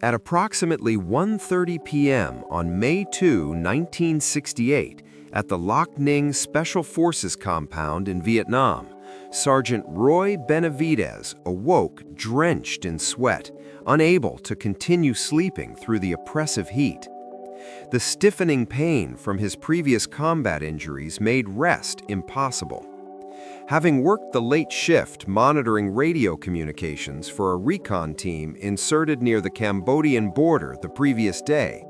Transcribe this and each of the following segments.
At approximately 1:30 p.m. on May 2, 1968, at the Loc Ninh Special Forces compound in Vietnam, Sergeant Roy Benavidez awoke drenched in sweat, unable to continue sleeping through the oppressive heat. The stiffening pain from his previous combat injuries made rest impossible. Having worked the late shift monitoring radio communications for a recon team inserted near the Cambodian border the previous day,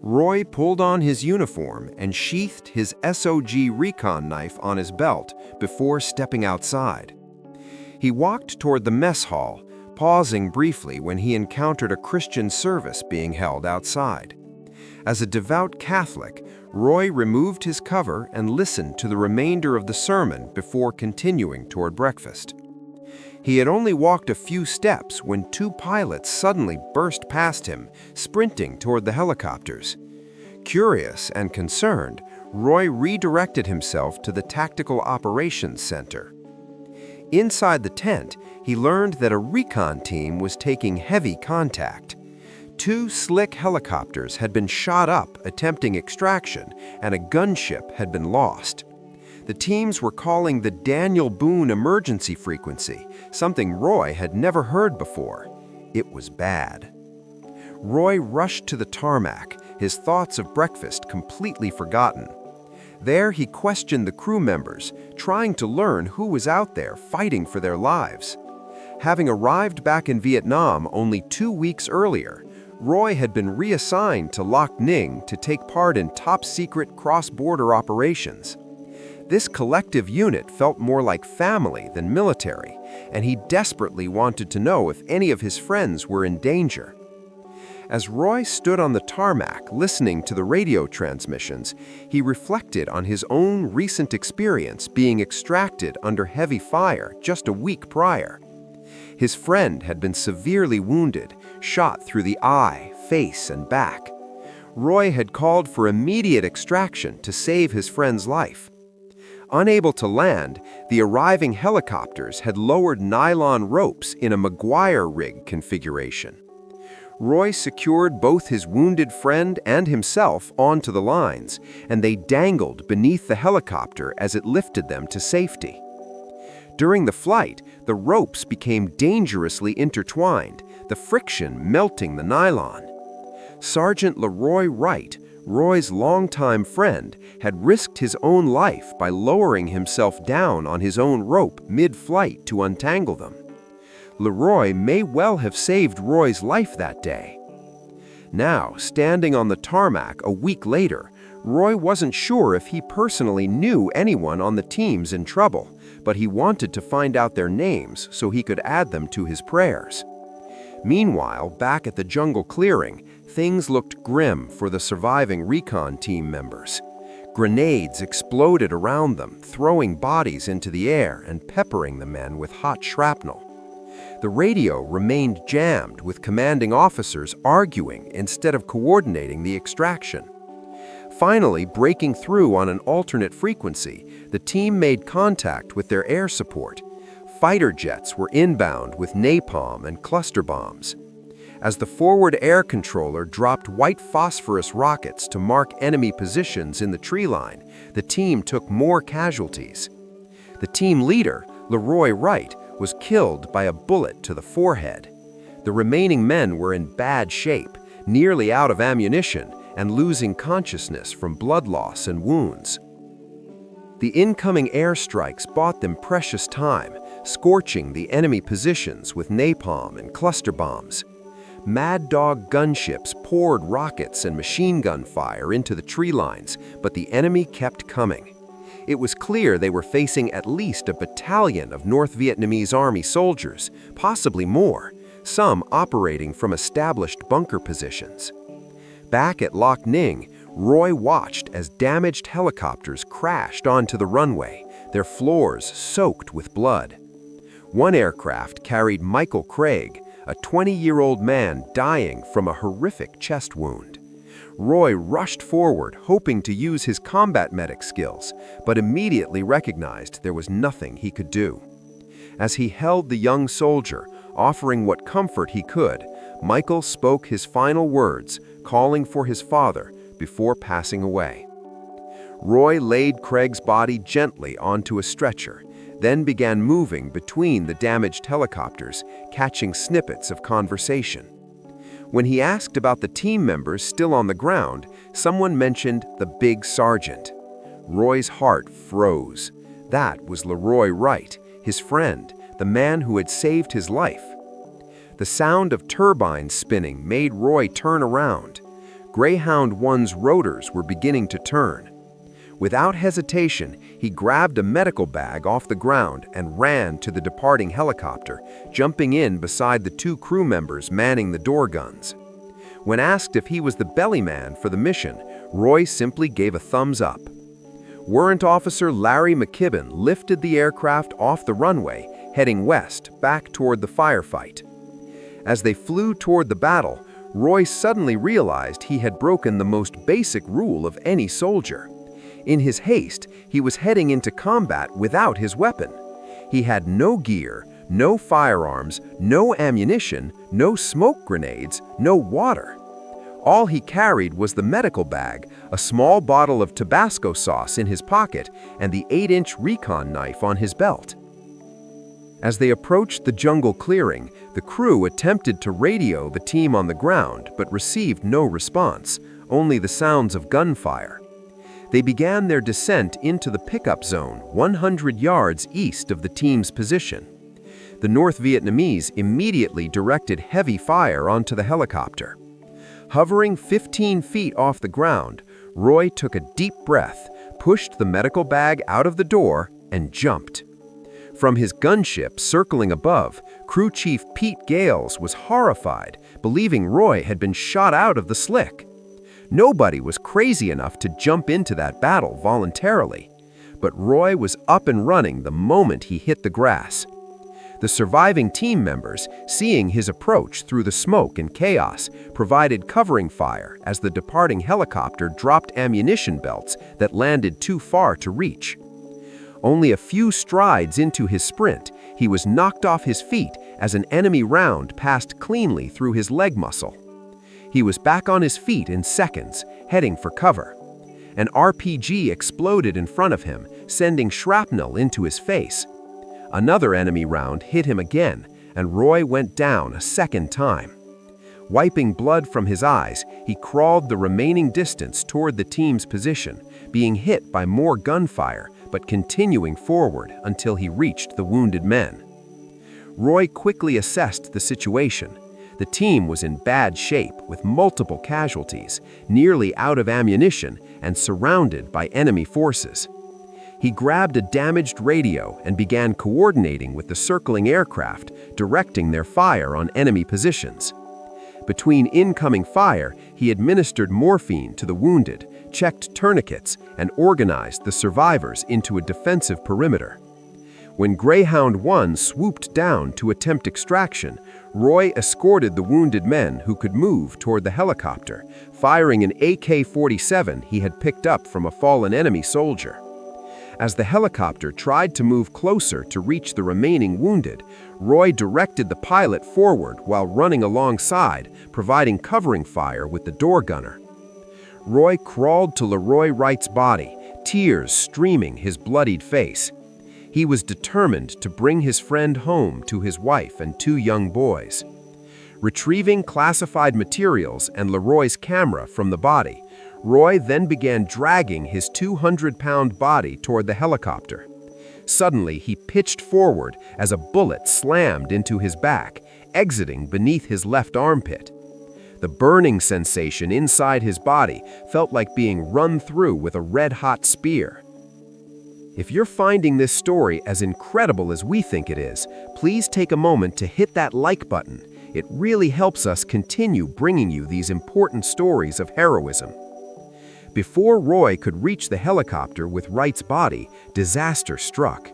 Roy pulled on his uniform and sheathed his SOG recon knife on his belt before stepping outside. He walked toward the mess hall, pausing briefly when he encountered a Christian service being held outside. As a devout Catholic, Roy removed his cover and listened to the remainder of the sermon before continuing toward breakfast. He had only walked a few steps when two pilots suddenly burst past him, sprinting toward the helicopters. Curious and concerned, Roy redirected himself to the Tactical Operations Center. Inside the tent, he learned that a recon team was taking heavy contact. Two slick helicopters had been shot up attempting extraction, and a gunship had been lost. The teams were calling the Daniel Boone emergency frequency, something Roy had never heard before. It was bad. Roy rushed to the tarmac, his thoughts of breakfast completely forgotten. There he questioned the crew members, trying to learn who was out there fighting for their lives. Having arrived back in Vietnam only 2 weeks earlier, Roy had been reassigned to Loc Ninh to take part in top-secret cross-border operations. This collective unit felt more like family than military, and he desperately wanted to know if any of his friends were in danger. As Roy stood on the tarmac listening to the radio transmissions, he reflected on his own recent experience being extracted under heavy fire just a week prior. His friend had been severely wounded, shot through the eye, face, and back. Roy had called for immediate extraction to save his friend's life. Unable to land, the arriving helicopters had lowered nylon ropes in a Maguire rig configuration. Roy secured both his wounded friend and himself onto the lines, and they dangled beneath the helicopter as it lifted them to safety. During the flight, the ropes became dangerously intertwined, the friction melting the nylon. Sergeant Leroy Wright, Roy's longtime friend, had risked his own life by lowering himself down on his own rope mid-flight to untangle them. Leroy may well have saved Roy's life that day. Now, standing on the tarmac a week later, Roy wasn't sure if he personally knew anyone on the teams in trouble, but he wanted to find out their names so he could add them to his prayers. Meanwhile, back at the jungle clearing, things looked grim for the surviving recon team members. Grenades exploded around them, throwing bodies into the air and peppering the men with hot shrapnel. The radio remained jammed with commanding officers arguing instead of coordinating the extraction. Finally, breaking through on an alternate frequency, the team made contact with their air support. Fighter jets were inbound with napalm and cluster bombs. As the forward air controller dropped white phosphorus rockets to mark enemy positions in the tree line, the team took more casualties. The team leader, Leroy Wright, was killed by a bullet to the forehead. The remaining men were in bad shape, nearly out of ammunition, and losing consciousness from blood loss and wounds. The incoming airstrikes bought them precious time, scorching the enemy positions with napalm and cluster bombs. Mad Dog gunships poured rockets and machine gun fire into the tree lines, but the enemy kept coming. It was clear they were facing at least a battalion of North Vietnamese Army soldiers, possibly more, some operating from established bunker positions. Back at Loc Ninh, Roy watched as damaged helicopters crashed onto the runway, their floors soaked with blood. One aircraft carried Michael Craig, a 20-year-old man dying from a horrific chest wound. Roy rushed forward, hoping to use his combat medic skills, but immediately recognized there was nothing he could do. As he held the young soldier, offering what comfort he could, Michael spoke his final words, calling for his father, before passing away. Roy laid Craig's body gently onto a stretcher, then began moving between the damaged helicopters, catching snippets of conversation. When he asked about the team members still on the ground, someone mentioned the big sergeant. Roy's heart froze. That was Leroy Wright, his friend, the man who had saved his life. The sound of turbines spinning made Roy turn around. Greyhound 1's rotors were beginning to turn. Without hesitation, he grabbed a medical bag off the ground and ran to the departing helicopter, jumping in beside the 2 crew members manning the door guns. When asked if he was the bellyman for the mission, Roy simply gave a thumbs up. Warrant Officer Larry McKibben lifted the aircraft off the runway, heading west, back toward the firefight. As they flew toward the battle, Roy suddenly realized he had broken the most basic rule of any soldier. In his haste, he was heading into combat without his weapon. He had no gear, no firearms, no ammunition, no smoke grenades, no water. All he carried was the medical bag, a small bottle of Tabasco sauce in his pocket, and the 8-inch recon knife on his belt. As they approached the jungle clearing, the crew attempted to radio the team on the ground but received no response, only the sounds of gunfire. They began their descent into the pickup zone 100 yards east of the team's position. The North Vietnamese immediately directed heavy fire onto the helicopter. Hovering 15 feet off the ground, Roy took a deep breath, pushed the medical bag out of the door, and jumped. From his gunship circling above, Crew Chief Pete Gales was horrified, believing Roy had been shot out of the slick. Nobody was crazy enough to jump into that battle voluntarily, but Roy was up and running the moment he hit the grass. The surviving team members, seeing his approach through the smoke and chaos, provided covering fire as the departing helicopter dropped ammunition belts that landed too far to reach. Only a few strides into his sprint, he was knocked off his feet as an enemy round passed cleanly through his leg muscle. He was back on his feet in seconds, heading for cover. An RPG exploded in front of him, sending shrapnel into his face. Another enemy round hit him again, and Roy went down a second time. Wiping blood from his eyes, he crawled the remaining distance toward the team's position, being hit by more gunfire, but continuing forward until he reached the wounded men. Roy quickly assessed the situation. The team was in bad shape with multiple casualties, nearly out of ammunition, and surrounded by enemy forces. He grabbed a damaged radio and began coordinating with the circling aircraft, directing their fire on enemy positions. Between incoming fire, he administered morphine to the wounded, checked tourniquets, and organized the survivors into a defensive perimeter. When Greyhound 1 swooped down to attempt extraction, Roy escorted the wounded men who could move toward the helicopter, firing an AK-47 he had picked up from a fallen enemy soldier. As the helicopter tried to move closer to reach the remaining wounded, Roy directed the pilot forward while running alongside, providing covering fire with the door gunner. Roy crawled to Leroy Wright's body, tears streaming his bloodied face. He was determined to bring his friend home to his wife and 2 young boys. Retrieving classified materials and Leroy's camera from the body, Roy then began dragging his 200-pound body toward the helicopter. Suddenly, he pitched forward as a bullet slammed into his back, exiting beneath his left armpit. The burning sensation inside his body felt like being run through with a red-hot spear. If you're finding this story as incredible as we think it is, please take a moment to hit that like button. It really helps us continue bringing you these important stories of heroism. Before Roy could reach the helicopter with Wright's body, disaster struck.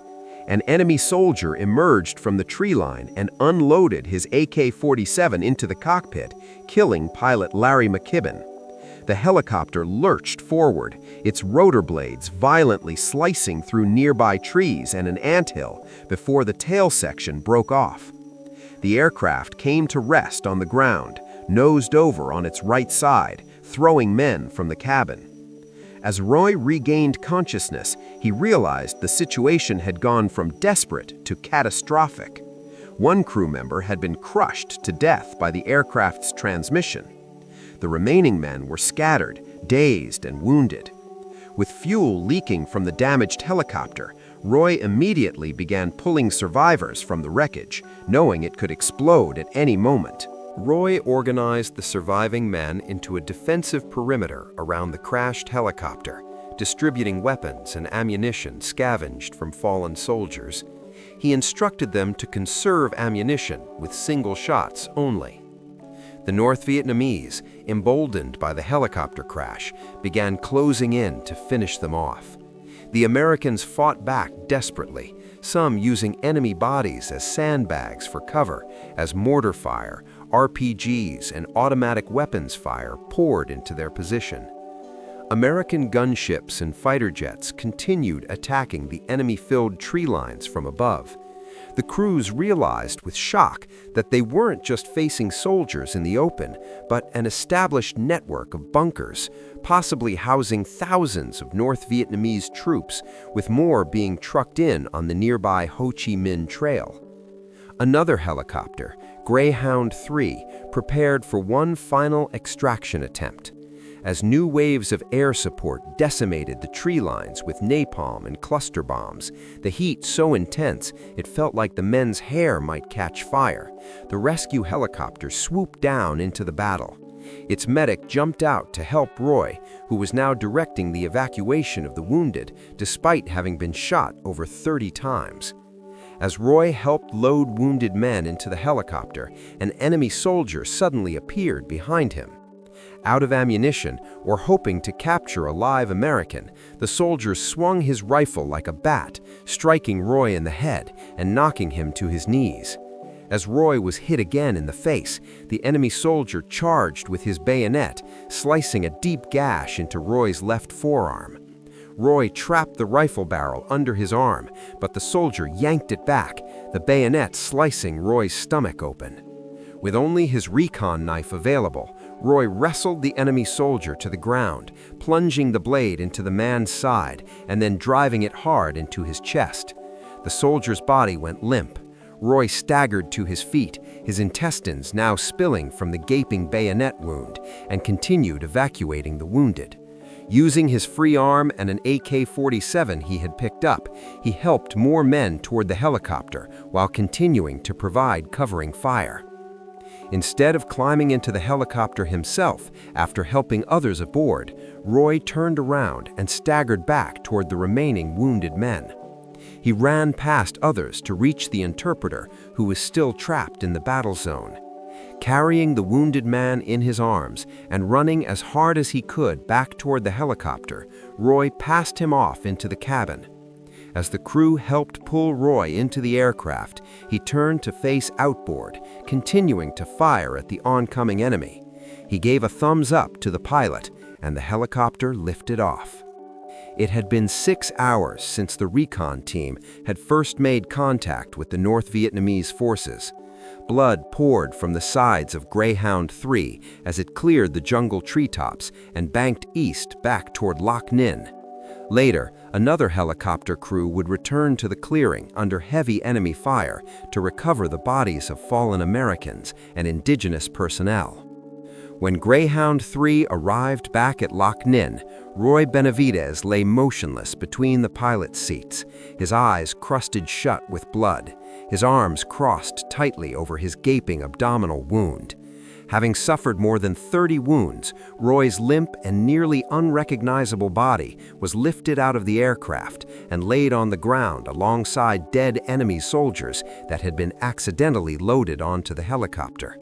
An enemy soldier emerged from the tree line and unloaded his AK-47 into the cockpit, killing pilot Larry McKibben. The helicopter lurched forward, its rotor blades violently slicing through nearby trees and an anthill before the tail section broke off. The aircraft came to rest on the ground, nosed over on its right side, throwing men from the cabin. As Roy regained consciousness, he realized the situation had gone from desperate to catastrophic. One crew member had been crushed to death by the aircraft's transmission. The remaining men were scattered, dazed, and wounded. With fuel leaking from the damaged helicopter, Roy immediately began pulling survivors from the wreckage, knowing it could explode at any moment. Roy organized the surviving men into a defensive perimeter around the crashed helicopter, distributing weapons and ammunition scavenged from fallen soldiers. He instructed them to conserve ammunition with single shots only. The North Vietnamese, emboldened by the helicopter crash, began closing in to finish them off. The Americans fought back desperately, some using enemy bodies as sandbags for cover, as mortar fire, RPGs, and automatic weapons fire poured into their position. American gunships and fighter jets continued attacking the enemy-filled tree lines from above. The crews realized with shock that they weren't just facing soldiers in the open, but an established network of bunkers, possibly housing thousands of North Vietnamese troops, with more being trucked in on the nearby Ho Chi Minh Trail. Another helicopter, Greyhound 3, prepared for one final extraction attempt. As new waves of air support decimated the tree lines with napalm and cluster bombs, the heat so intense it felt like the men's hair might catch fire, the rescue helicopter swooped down into the battle. Its medic jumped out to help Roy, who was now directing the evacuation of the wounded, despite having been shot over 30 times. As Roy helped load wounded men into the helicopter, an enemy soldier suddenly appeared behind him. Out of ammunition, or hoping to capture a live American, the soldier swung his rifle like a bat, striking Roy in the head and knocking him to his knees. As Roy was hit again in the face, the enemy soldier charged with his bayonet, slicing a deep gash into Roy's left forearm. Roy trapped the rifle barrel under his arm, but the soldier yanked it back, the bayonet slicing Roy's stomach open. With only his recon knife available, Roy wrestled the enemy soldier to the ground, plunging the blade into the man's side and then driving it hard into his chest. The soldier's body went limp. Roy staggered to his feet, his intestines now spilling from the gaping bayonet wound, and continued evacuating the wounded. Using his free arm and an AK-47 he had picked up, he helped more men toward the helicopter while continuing to provide covering fire. Instead of climbing into the helicopter himself after helping others aboard, Roy turned around and staggered back toward the remaining wounded men. He ran past others to reach the interpreter, who was still trapped in the battle zone. Carrying the wounded man in his arms and running as hard as he could back toward the helicopter, Roy passed him off into the cabin. As the crew helped pull Roy into the aircraft, he turned to face outboard, continuing to fire at the oncoming enemy. He gave a thumbs up to the pilot, and the helicopter lifted off. It had been 6 hours since the recon team had first made contact with the North Vietnamese forces. Blood poured from the sides of Greyhound 3 as it cleared the jungle treetops and banked east back toward Loc Ninh. Later, another helicopter crew would return to the clearing under heavy enemy fire to recover the bodies of fallen Americans and indigenous personnel. When Greyhound 3 arrived back at Loc Ninh, Roy Benavidez lay motionless between the pilot's seats, his eyes crusted shut with blood, his arms crossed tightly over his gaping abdominal wound. Having suffered more than 30 wounds, Roy's limp and nearly unrecognizable body was lifted out of the aircraft and laid on the ground alongside dead enemy soldiers that had been accidentally loaded onto the helicopter.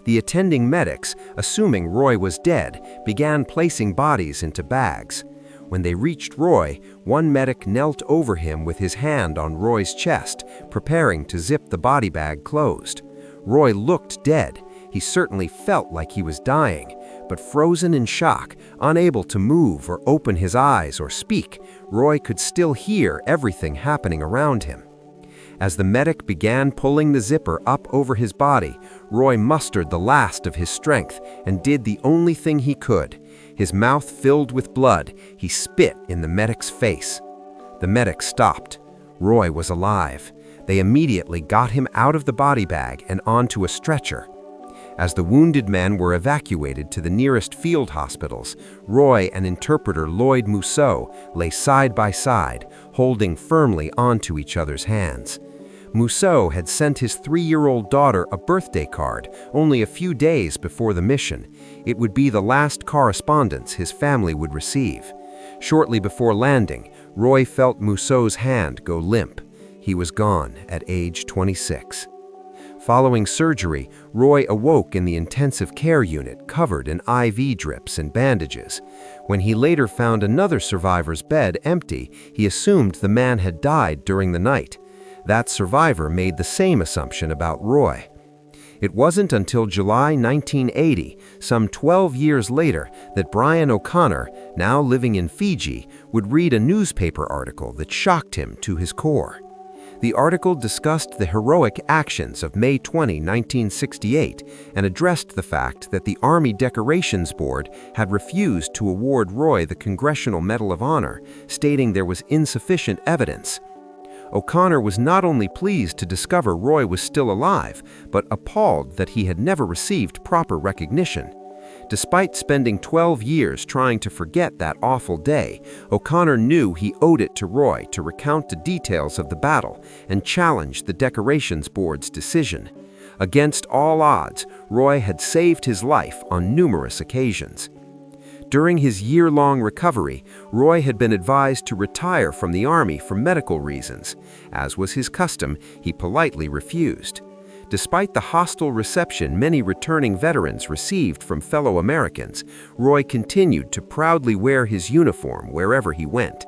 The attending medics, assuming Roy was dead, began placing bodies into bags. When they reached Roy, one medic knelt over him with his hand on Roy's chest, preparing to zip the body bag closed. Roy looked dead. He certainly felt like he was dying, but frozen in shock, unable to move or open his eyes or speak, Roy could still hear everything happening around him. As the medic began pulling the zipper up over his body, Roy mustered the last of his strength and did the only thing he could. His mouth filled with blood, he spit in the medic's face. The medic stopped. Roy was alive. They immediately got him out of the body bag and onto a stretcher. As the wounded men were evacuated to the nearest field hospitals, Roy and interpreter Lloyd Mousseau lay side by side, holding firmly onto each other's hands. Mousseau had sent his 3-year-old daughter a birthday card only a few days before the mission. It would be the last correspondence his family would receive. Shortly before landing, Roy felt Mousseau's hand go limp. He was gone at age 26. Following surgery, Roy awoke in the intensive care unit covered in IV drips and bandages. When he later found another survivor's bed empty, he assumed the man had died during the night. That survivor made the same assumption about Roy. It wasn't until July 1980, some 12 years later, that Brian O'Connor, now living in Fiji, would read a newspaper article that shocked him to his core. The article discussed the heroic actions of May 20, 1968, and addressed the fact that the Army Decorations Board had refused to award Roy the Congressional Medal of Honor, stating there was insufficient evidence. O'Connor was not only pleased to discover Roy was still alive, but appalled that he had never received proper recognition. Despite spending 12 years trying to forget that awful day, O'Connor knew he owed it to Roy to recount the details of the battle and challenge the Decorations Board's decision. Against all odds, Roy had saved his life on numerous occasions. During his year-long recovery, Roy had been advised to retire from the Army for medical reasons. As was his custom, he politely refused. Despite the hostile reception many returning veterans received from fellow Americans, Roy continued to proudly wear his uniform wherever he went.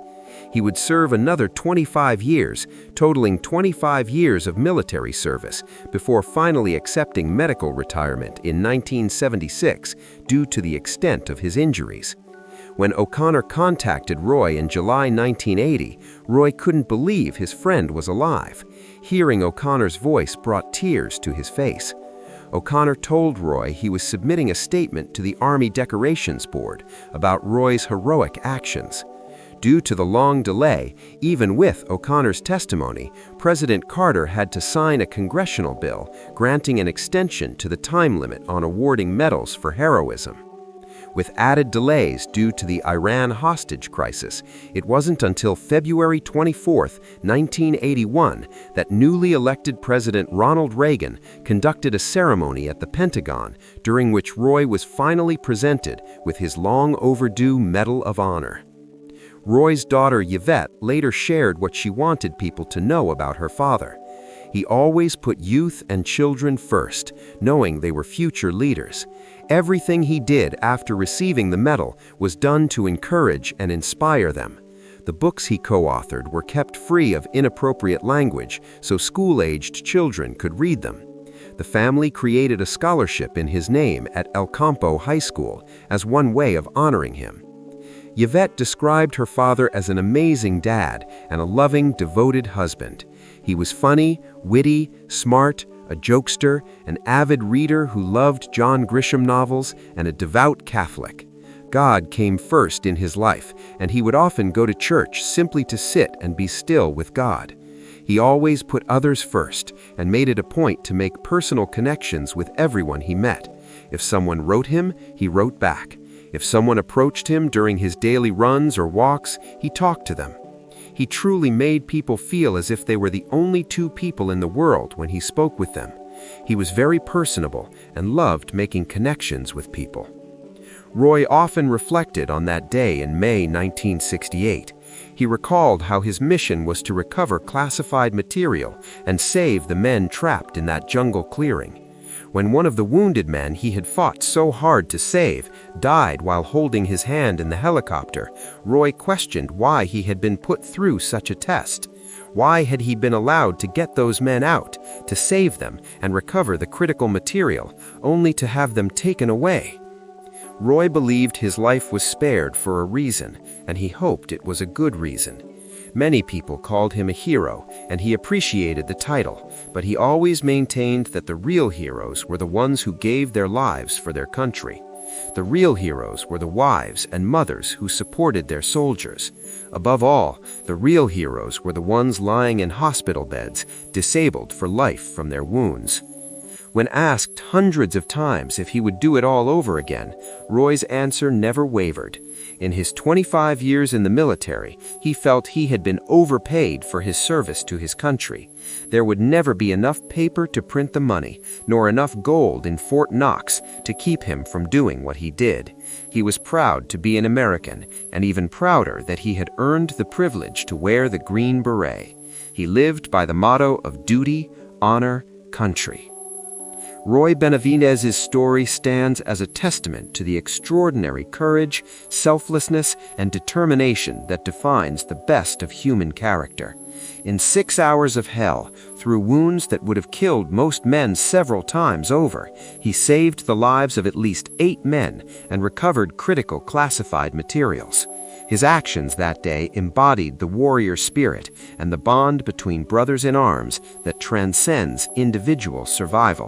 He would serve another 25 years, totaling 25 years of military service, before finally accepting medical retirement in 1976 due to the extent of his injuries. When O'Connor contacted Roy in July 1980, Roy couldn't believe his friend was alive. Hearing O'Connor's voice brought tears to his face. O'Connor told Roy he was submitting a statement to the Army Decorations Board about Roy's heroic actions. Due to the long delay, even with O'Connor's testimony, President Carter had to sign a congressional bill granting an extension to the time limit on awarding medals for heroism. With added delays due to the Iran hostage crisis, it wasn't until February 24, 1981, that newly elected President Ronald Reagan conducted a ceremony at the Pentagon, during which Roy was finally presented with his long-overdue Medal of Honor. Roy's daughter Yvette later shared what she wanted people to know about her father. He always put youth and children first, knowing they were future leaders. Everything he did after receiving the medal was done to encourage and inspire them. The books he co-authored were kept free of inappropriate language so school-aged children could read them. The family created a scholarship in his name at El Campo High School as one way of honoring him. Yvette described her father as an amazing dad and a loving, devoted husband. He was funny, witty, smart, a jokester, an avid reader who loved John Grisham novels, and a devout Catholic. God came first in his life, and he would often go to church simply to sit and be still with God. He always put others first and made it a point to make personal connections with everyone he met. If someone wrote him, he wrote back. If someone approached him during his daily runs or walks, he talked to them. He truly made people feel as if they were the only two people in the world when he spoke with them. He was very personable and loved making connections with people. Roy often reflected on that day in May 1968. He recalled how his mission was to recover classified material and save the men trapped in that jungle clearing. When one of the wounded men he had fought so hard to save died while holding his hand in the helicopter, Roy questioned why he had been put through such a test. Why had he been allowed to get those men out, to save them and recover the critical material, only to have them taken away? Roy believed his life was spared for a reason, and he hoped it was a good reason. Many people called him a hero, and he appreciated the title, but he always maintained that the real heroes were the ones who gave their lives for their country. The real heroes were the wives and mothers who supported their soldiers. Above all, the real heroes were the ones lying in hospital beds, disabled for life from their wounds. When asked hundreds of times if he would do it all over again, Roy's answer never wavered. In his 25 years in the military, he felt he had been overpaid for his service to his country. There would never be enough paper to print the money, nor enough gold in Fort Knox to keep him from doing what he did. He was proud to be an American, and even prouder that he had earned the privilege to wear the green beret. He lived by the motto of duty, honor, country. Roy Benavidez's story stands as a testament to the extraordinary courage, selflessness, and determination that defines the best of human character. In 6 hours of hell, through wounds that would have killed most men several times over, he saved the lives of at least 8 men and recovered critical classified materials. His actions that day embodied the warrior spirit and the bond between brothers in arms that transcends individual survival.